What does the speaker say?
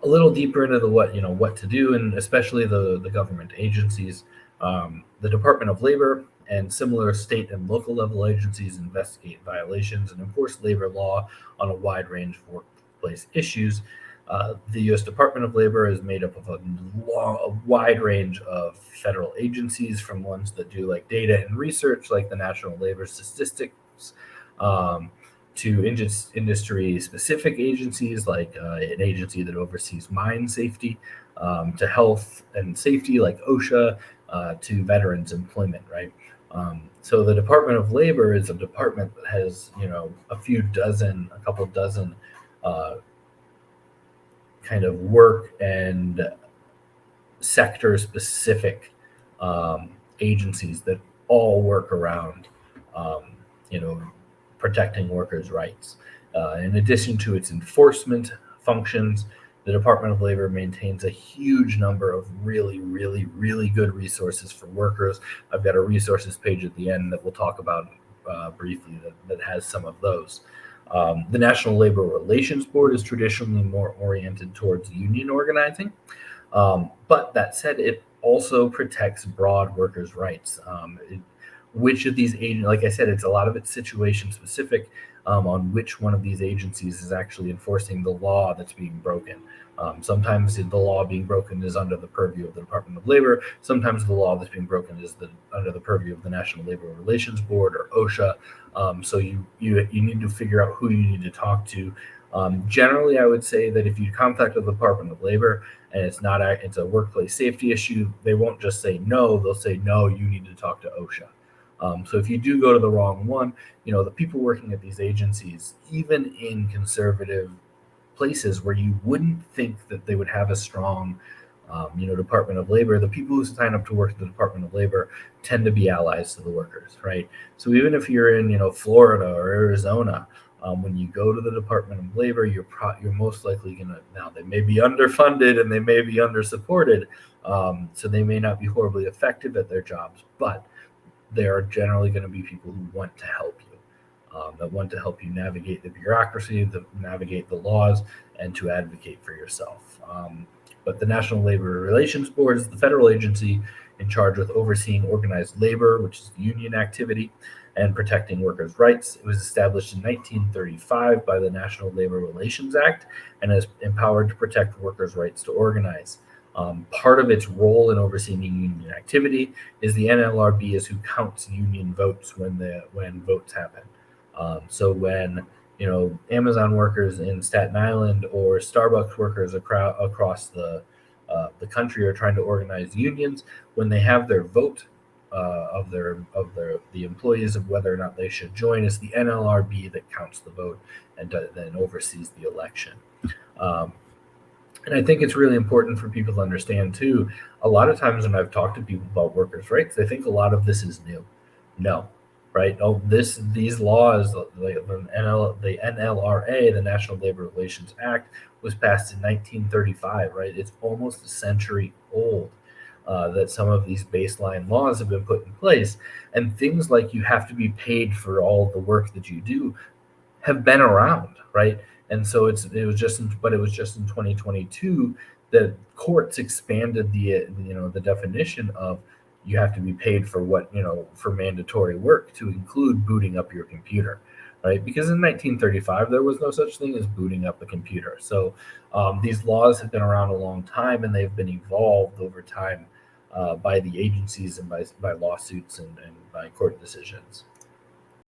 a little deeper into the what to do, and especially the government agencies. The Department of Labor and similar state and local level agencies investigate violations and enforce labor law on a wide range of workplace issues. The U.S. Department of Labor is made up of a wide range of federal agencies, from ones that do like data and research, like the National Labor Statistics, um, to industry specific agencies, like an agency that oversees mine safety, to health and safety, like OSHA, to veterans employment, right? So the Department of Labor is a department that has, a couple dozen uh, kind of work and sector specific agencies that all work around, um, you know, protecting workers' rights. In addition to its enforcement functions, the Department of Labor maintains a huge number of really, really, really good resources for workers. I've got a resources page at the end that we'll talk about briefly that has some of those. The National Labor Relations Board is traditionally more oriented towards union organizing. But that said, it also protects broad workers' rights. Which of these agents, like I said, it's a lot of it's situation specific, on which one of these agencies is actually enforcing the law that's being broken. Sometimes the law being broken is under the purview of the Department of Labor. Sometimes the law that's being broken is under the purview of the National Labor Relations Board or OSHA. So you need to figure out who you need to talk to. Generally, I would say that if you contact the Department of Labor and it's a workplace safety issue, they won't just say no. They'll say no. You need to talk to OSHA. So if you do go to the wrong one, the people working at these agencies, even in conservative places where you wouldn't think that they would have a strong, Department of Labor, the people who sign up to work at the Department of Labor tend to be allies to the workers, right? So even if you're in, Florida or Arizona, when you go to the Department of Labor, you're most likely gonna, now they may be underfunded and they may be undersupported, so they may not be horribly effective at their jobs, but they are generally going to be people who want to help you, that want to help you navigate the bureaucracy, to navigate the laws, and to advocate for yourself. But the National Labor Relations Board is the federal agency in charge with overseeing organized labor, which is union activity, and protecting workers' rights. It was established in 1935 by the National Labor Relations Act and is empowered to protect workers' rights to organize. Part of its role in overseeing union activity is the NLRB is who counts union votes when votes happen. So when Amazon workers in Staten Island or Starbucks workers across the country are trying to organize unions, when they have their vote of the employees of whether or not they should join, it's the NLRB that counts the vote and then oversees the election. Um, and I think it's really important for people to understand too. A lot of times when I've talked to people about workers' rights, they think a lot of this is new. No, right? Oh, these laws, the NLRA, the National Labor Relations Act, was passed in 1935. Right? It's almost a century old. That some of these baseline laws have been put in place, and things like you have to be paid for all the work that you do have been around, right? And so it was just in 2022 that courts expanded the definition of you have to be paid for for mandatory work to include booting up your computer, right? Because in 1935 there was no such thing as booting up a computer. So these laws have been around a long time and they've been evolved over time by the agencies and by lawsuits and by court decisions.